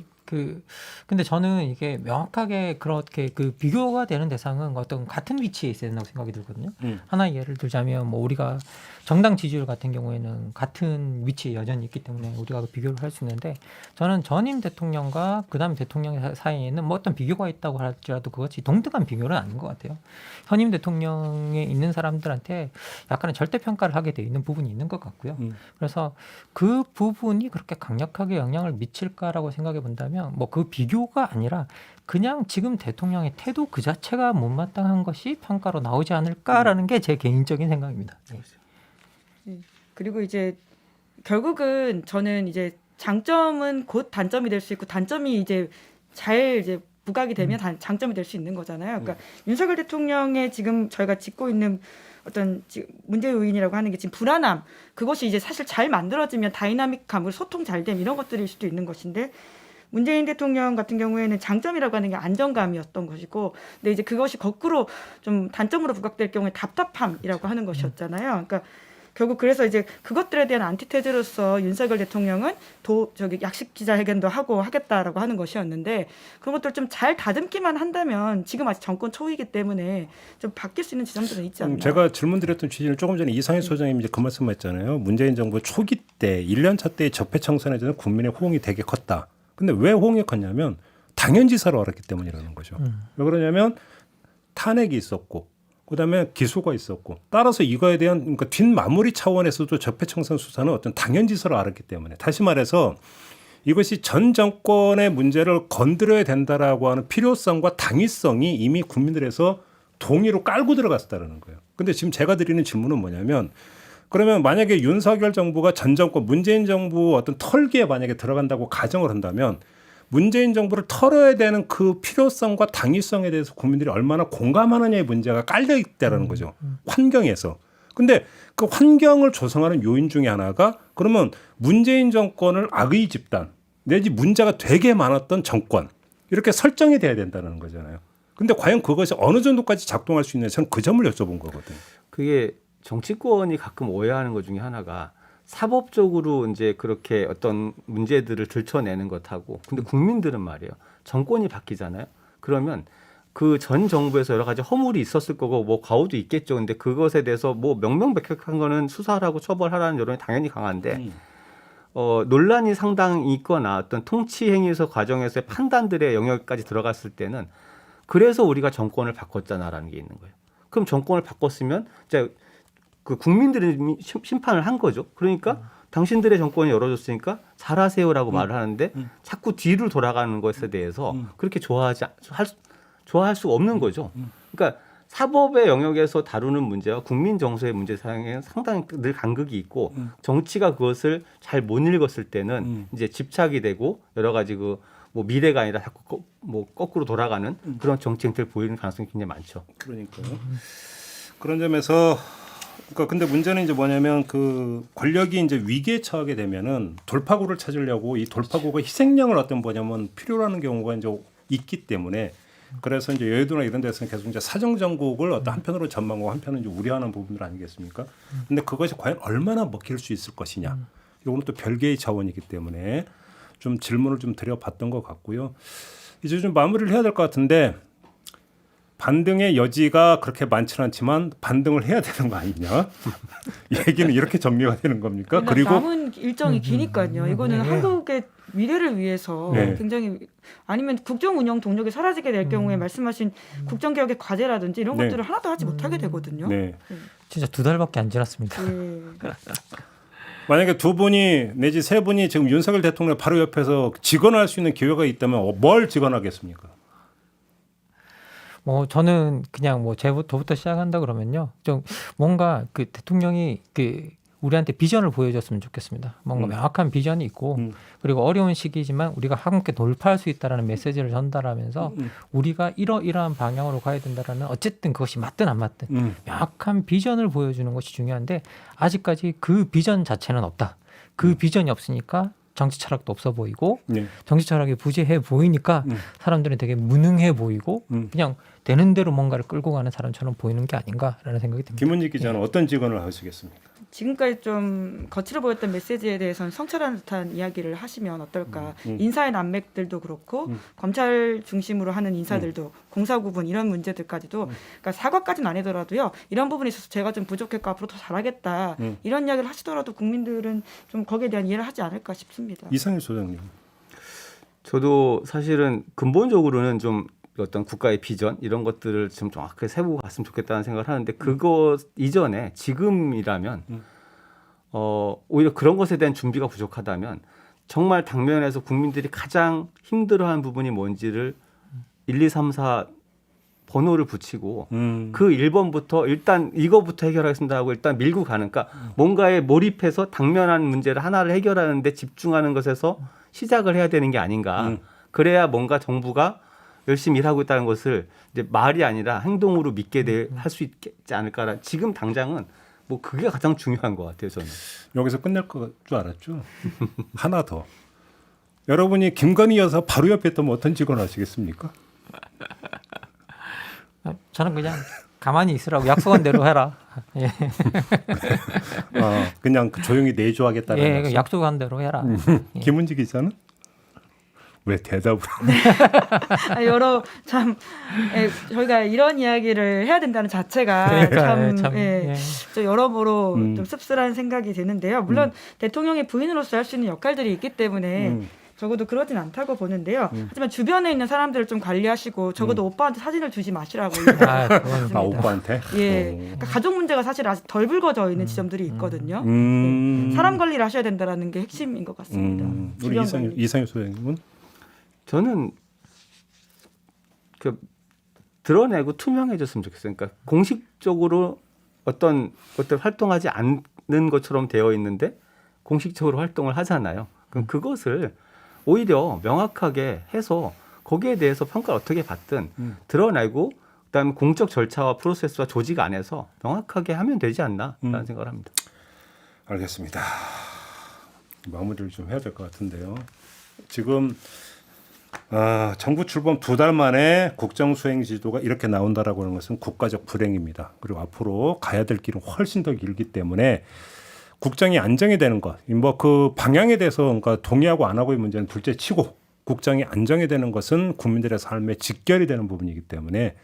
근데 저는 이게 명확하게 그렇게 비교가 되는 대상은 어떤 같은 위치에 있어야 된다고 생각이 들거든요. 하나의 예를 들자면 뭐 우리가 정당 지지율 같은 경우에는 같은 위치에 여전히 있기 때문에 우리가 비교를 할 수 있는데 저는 전임 대통령과 그다음 대통령 사이에는 뭐 어떤 비교가 있다고 할지라도 그것이 동등한 비교는 아닌 것 같아요. 현임 대통령에 있는 사람들한테 약간의 절대평가를 하게 돼 있는 부분이 있는 것 같고요. 그래서 그 부분이 그렇게 강력하게 영향을 미칠까라고 생각해 본다면 뭐 그 비교가 아니라 그냥 지금 대통령의 태도 그 자체가 못마땅한 것이 평가로 나오지 않을까라는 게 제 개인적인 생각입니다. 네. 그리고 이제 결국은 저는 이제 장점은 곧 단점이 될 수 있고 단점이 이제 잘 이제 부각이 되면 장점이 될 수 있는 거잖아요. 그러니까 윤석열 대통령의 지금 저희가 짚고 있는 어떤 문제 요인이라고 하는 게 지금 불안함, 그것이 이제 사실 잘 만들어지면 다이나믹함으로 소통 잘 됨 이런 것들일 수도 있는 것인데 문재인 대통령 같은 경우에는 장점이라고 하는 게 안정감이었던 것이고, 근데 이제 그것이 거꾸로 좀 단점으로 부각될 경우에 답답함이라고 하는 것이었잖아요. 그러니까 결국 그래서 이제 그것들에 대한 안티테즈로서 윤석열 대통령은 약식 기자회견도 하고 하겠다라고 하는 것이었는데 그런 것들 좀 잘 다듬기만 한다면 지금 아직 정권 초이기 때문에 좀 바뀔 수 있는 지점들은 있지 않나. 제가 질문드렸던 취지는 조금 전에 이상희 소장님이 이제 그 말씀하셨잖아요. 문재인 정부 초기 때 1년차 때의 적폐청산에 대한 국민의 호응이 되게 컸다. 근데 왜 호응이 컸냐면 당연지사로 알았기 때문이라는 거죠. 왜 그러냐면 탄핵이 있었고 그다음에 기소가 있었고 따라서 이거에 대한 그러니까 뒷마무리 차원에서도 적폐청산 수사는 어떤 당연지사로 알았기 때문에 다시 말해서 이것이 전 정권의 문제를 건드려야 된다라고 하는 필요성과 당위성이 이미 국민들에서 동의로 깔고 들어갔다는 거예요. 근데 지금 제가 드리는 질문은 뭐냐면 그러면 만약에 윤석열 정부가 전 정권 문재인 정부 어떤 털기에 만약에 들어간다고 가정을 한다면 문재인 정부를 털어야 되는 그 필요성과 당위성에 대해서 국민들이 얼마나 공감하느냐의 문제가 깔려 있다라는 거죠. 환경에서. 근데 그 환경을 조성하는 요인 중에 하나가 그러면 문재인 정권을 악의 집단 내지 문제가 되게 많았던 정권 이렇게 설정이 돼야 된다는 거잖아요. 근데 과연 그것이 어느 정도까지 작동할 수 있는지 저는 그 점을 여쭤본 거거든요. 그게 정치권이 가끔 오해하는 것 중에 하나가 사법적으로 이제 그렇게 어떤 문제들을 들춰내는 것하고 근데 국민들은 말이에요. 정권이 바뀌잖아요. 그러면 그 전 정부에서 여러 가지 허물이 있었을 거고 뭐 과오도 있겠죠. 근데 그것에 대해서 뭐 명명백백한 거는 수사하라고 처벌하라는 여론이 당연히 강한데 논란이 상당히 있거나 어떤 통치 행위에서 과정에서의 판단들의 영역까지 들어갔을 때는 그래서 우리가 정권을 바꿨잖아라는 게 있는 거예요. 그럼 정권을 바꿨으면 이제 그 국민들이 심판을 한 거죠. 그러니까 당신들의 정권이 열어줬으니까 잘하세요라고 말을 하는데 자꾸 뒤를 돌아가는 것에 대해서 그렇게 좋아할 수 없는 거죠. 그러니까 사법의 영역에서 다루는 문제와 국민 정서의 문제 사이에 상당히 늘 간극이 있고 정치가 그것을 잘 못 읽었을 때는 이제 집착이 되고 여러 가지 뭐 미래가 아니라 자꾸 뭐 거꾸로 돌아가는 그런 정치 행태를 보이는 가능성이 굉장히 많죠. 그러니까요. 그런 점에서 그러니까 근데 문제는 이제 뭐냐면 그 권력이 이제 위기에 처하게 되면은 돌파구를 찾으려고 이 돌파구가 희생양을 어떤 뭐냐면 필요로 하는 경우가 이제 있기 때문에 그래서 이제 여의도나 이런 데서는 계속 이제 사정정국을 어떤 한편으로 전망하고 한편은 이제 우려하는 부분들 아니겠습니까? 근데 그것이 과연 얼마나 먹힐 수 있을 것이냐. 요거는 또 별개의 차원이기 때문에 좀 질문을 좀 드려봤던 것 같고요. 이제 좀 마무리를 해야 될 것 같은데 반등의 여지가 그렇게 많지는 않지만 반등을 해야 되는 거 아니냐? 얘기는 이렇게 정리가 되는 겁니까? 그리고 남은 일정이 기니까요. 이거는 네. 한국의 미래를 위해서 네. 굉장히 아니면 국정 운영 동력이 사라지게 될 경우에 말씀하신 국정 개혁의 과제라든지 이런 네. 것들을 하나도 하지 못하게 되거든요. 네. 진짜 2달밖에 안 지났습니다. 예. 만약에 두 분이 내지 세 분이 지금 윤석열 대통령 바로 옆에서 직언할 수 있는 기회가 있다면 뭘 직언하겠습니까? 뭐 저는 그냥 뭐 저부터 시작한다 그러면요. 좀 뭔가 그 대통령이 그 우리한테 비전을 보여줬으면 좋겠습니다. 뭔가 명확한 비전이 있고 그리고 어려운 시기지만 우리가 함께 돌파할 수 있다라는 메시지를 전달하면서 우리가 이러이러한 방향으로 가야 된다라는 어쨌든 그것이 맞든 안 맞든 명확한 비전을 보여주는 것이 중요한데 아직까지 그 비전 자체는 없다. 그 비전이 없으니까 정치 철학도 없어 보이고 네. 정치 철학이 부재해 보이니까 사람들은 되게 무능해 보이고 그냥 되는 대로 뭔가를 끌고 가는 사람처럼 보이는 게 아닌가라는 생각이 듭니다. 김은지 기자는 어떤 직언을 하시겠습니까? 지금까지 좀 거칠어 보였던 메시지에 대해서는 성찰하는 듯한 이야기를 하시면 어떨까. 인사의 난맥들도 그렇고 검찰 중심으로 하는 인사들도 공사구분 이런 문제들까지도 그러니까 사과까지는 아니더라도요. 이런 부분에 있어서 제가 좀 부족했고 앞으로 더 잘하겠다. 이런 이야기를 하시더라도 국민들은 좀 거기에 대한 이해를 하지 않을까 싶습니다. 이상일 소장님. 저도 사실은 근본적으로는 좀 어떤 국가의 비전 이런 것들을 좀 정확하게 세우고 갔으면 좋겠다는 생각을 하는데 그것 이전에 지금이라면 오히려 그런 것에 대한 준비가 부족하다면 정말 당면에서 국민들이 가장 힘들어하는 부분이 뭔지를 1, 2, 3, 4 번호를 붙이고 그 1번부터 일단 이거부터 해결하겠습니다 하고 일단 밀고 가니까 뭔가에 몰입해서 당면한 문제를 하나를 해결하는 데 집중하는 것에서 시작을 해야 되는 게 아닌가. 그래야 뭔가 정부가 열심히 일하고 있다는 것을 이제 말이 아니라 행동으로 믿게 할 수 있지 않을까라. 지금 당장은 뭐 그게 가장 중요한 것 같아요. 저는. 여기서 끝낼 줄 알았죠. 하나 더. 여러분이 김건희 여사 바로 옆에 있다면 어떤 직언을 하시겠습니까? 저는 그냥 가만히 있으라고 약속한 대로 해라. 예, 그냥 조용히 내조하겠다는 예 말씀. 약속한 대로 해라. 예. 김은지 기자는 왜 대답을 안 해? 여러 참 저희가 이런 이야기를 해야 된다는 자체가 참 예. 저 여러모로 좀 씁쓸한 생각이 드는데요. 물론 대통령의 부인으로서 할 수 있는 역할들이 있기 때문에 적어도 그러진 않다고 보는데요. 하지만 주변에 있는 사람들을 좀 관리하시고 적어도 오빠한테 사진을 주지 마시라고. 그건 오빠한테? 예, 그러니까 가족 문제가 사실 아직 덜 불거져 있는 지점들이 있거든요. 사람 관리를 하셔야 된다라는 게 핵심인 것 같습니다. 우리 주변 관리. 이상일 소장님은? 저는 그 드러내고 투명해졌으면 좋겠어요. 그러니까 공식적으로 어떤 것들 활동하지 않는 것처럼 되어 있는데 공식적으로 활동을 하잖아요. 그럼 그것을 오히려 명확하게 해서 거기에 대해서 평가를 어떻게 받든 드러내고 그다음에 공적 절차와 프로세스와 조직 안에서 명확하게 하면 되지 않나라는 생각을 합니다. 알겠습니다. 마무리를 좀 해야 될 것 같은데요. 지금 정부 출범 2달 만에 국정 수행 지도가 이렇게 나온다라고 하는 것은 국가적 불행입니다. 그리고 앞으로 가야 될 길은 훨씬 더 길기 때문에 국정이 안정이 되는 것, 뭐 그 방향에 대해서 그러니까 동의하고 안 하고의 문제는 둘째치고 국정이 안정이 되는 것은 국민들의 삶에 직결이 되는 부분이기 때문에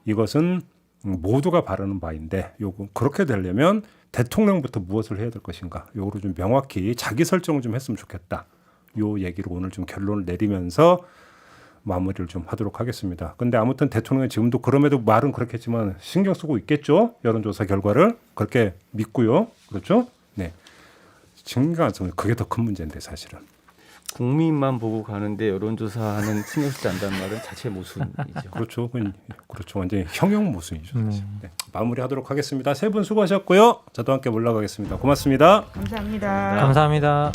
이것은 모두가 바라는 바인데 요거 그렇게 되려면 대통령부터 무엇을 해야 될 것인가, 요거를 좀 명확히 자기 설정을 좀 했으면 좋겠다. 요 얘기로 오늘 좀 결론을 내리면서 마무리를 좀 하도록 하겠습니다. 근데 아무튼 대통령이 지금도 그럼에도 말은 그렇겠지만 신경 쓰고 있겠죠. 여론조사 결과를 그렇게 믿고요. 그렇죠? 네. 신경 안 쓰면 그게 더 큰 문제인데 사실은. 국민만 보고 가는데 여론조사는 신경 쓰지 않는다는 말은 자체 모순이죠. 그렇죠. 그렇죠. 완전히 형용 모순이죠. 사실. 네. 마무리하도록 하겠습니다. 세 분 수고하셨고요. 저도 함께 올라가겠습니다. 고맙습니다. 감사합니다. 감사합니다.